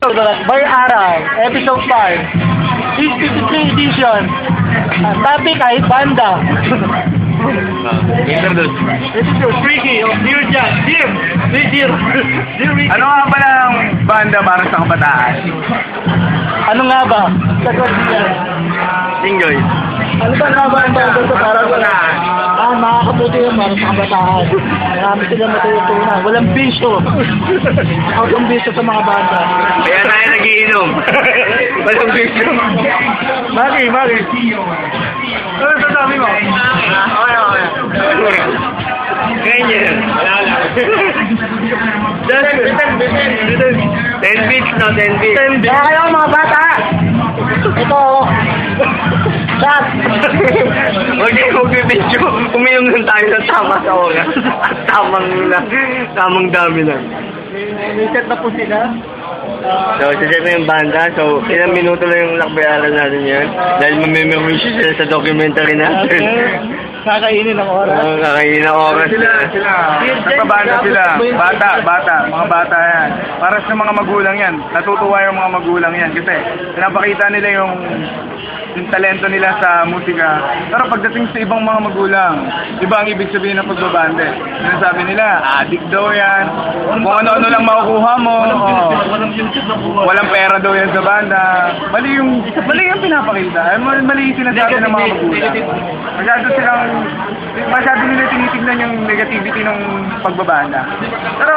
Boy Araw, episode 5. 53 edition. Topic ay banda. Introduce. This is your freaky of Dear John. Dear Ricky. Ano nga ba ang banda para sa kabataan? Ano nga ba? Sagot niya. Singoy. Ano ba nga ba ang banda sa para sa kabataan? Makakabuti yung para sa kabataan. Marami silang matutunan. Walang bisyo. Walang bisyo sa mga banda. Kaya tayo nagiinom. Walang bisyo. Mari. Ano sasabi mo? Okay. Ganyan. Wala lang. 10 bits, no? 10 bits. Kaya kayo mga bata! Ito, shot! Huwag kayo magbibidyo. Uminom lang tayo sa tama sa oras. Tamang dami lang. May set na po sila. So, suggest mo yung banda. So, ilang minuto lang yung lakbayaran natin yan. Dahil mamimimiss sila sa documentary natin. Kakainin ang oras. Kakainin ang oras. Sila. Nagpabanda sila. Bata. Mga bata yan. Para sa mga magulang yan. Natutuwa yung mga magulang yan. Kasi pinapakita nila yung talento nila sa musika. Pero pagdating sa ibang mga magulang, iba ang ibig sabihin ng pagbabande. Sinasabi nila, addict daw yan. Kung ano-ano lang makukuha mo. Walang pera daw yan sa banda. Mali yung pinapakita. Mali yung sinasabi ng mga magulang. Masyado nila tinitignan yung negativity ng pagbabanda. Pero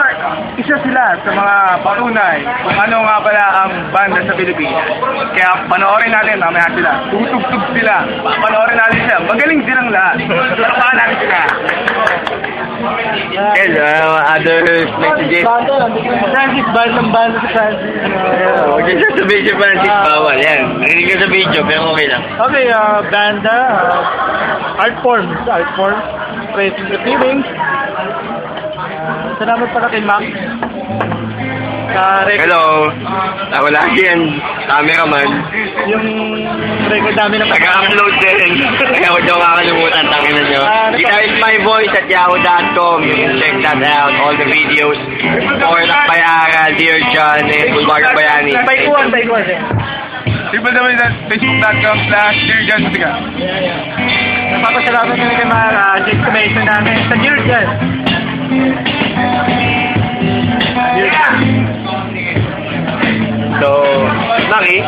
isa sila sa mga patunay kung ano nga pala ang banda sa Pilipinas. Kaya panoorin natin, mamaya sila. Tutugtog sila. Panoorin natin sila. Magaling silang lahat. Tutupahan natin sila. Yes, other messages. Francis, banda sa Francis. Huwag ka sa video Francis, bawal. Yan. Narinig ka sa video, pero okay lang. Okay, banda, art form, praising the feelings. Salamat pala kay Max. Sa record, Hello. Ako lagi yan. Cameraman. yung record namin ng Nag-upload din. Kaya huwag niyo kakalimutan. Tangin na nyo. Guitarist My Voice at yahoo.com. You can check that out. All the videos. Or Lakbayaran, Dear John, and Bulwark Bayani. Baikuan. www.facebook.com/DearJohnMusika. Napapasalamat kami kay Mara, estimation namin sa Dear John. So, Maki,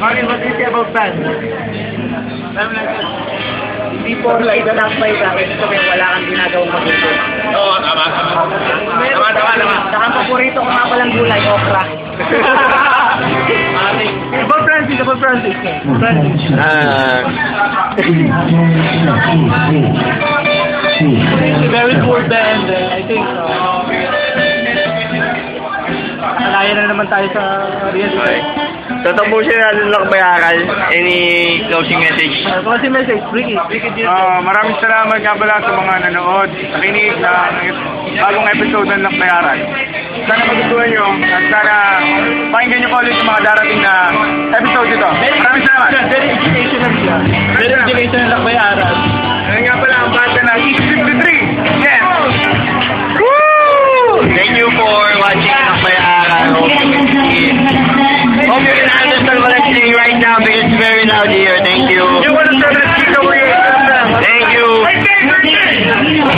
Martin, what do you say about fans? Hindi po like na nakapay sa akin. Ito kaya wala kang ginagawang mabuti. Oo, tama. Saka ang paborito ko nga palang gulay, okra. About Francis. Very poor band. I think, nakalayan na naman tayo sa reality. Okay. So, tapusin natin ng Lakbayaran. Any closing message? Kasi message, Ricky. Maraming salamat nga pala sa mga nanood, nakinig ng bagong episode ng Lakbayaran. Sana magustuhan nyo at sana pakinggan nyo pa ulit yung mga darating na episode dito. Maraming salamat. Very educational siya. Very educational lang may aral. Ano nga pala ang banda na 53. Yes!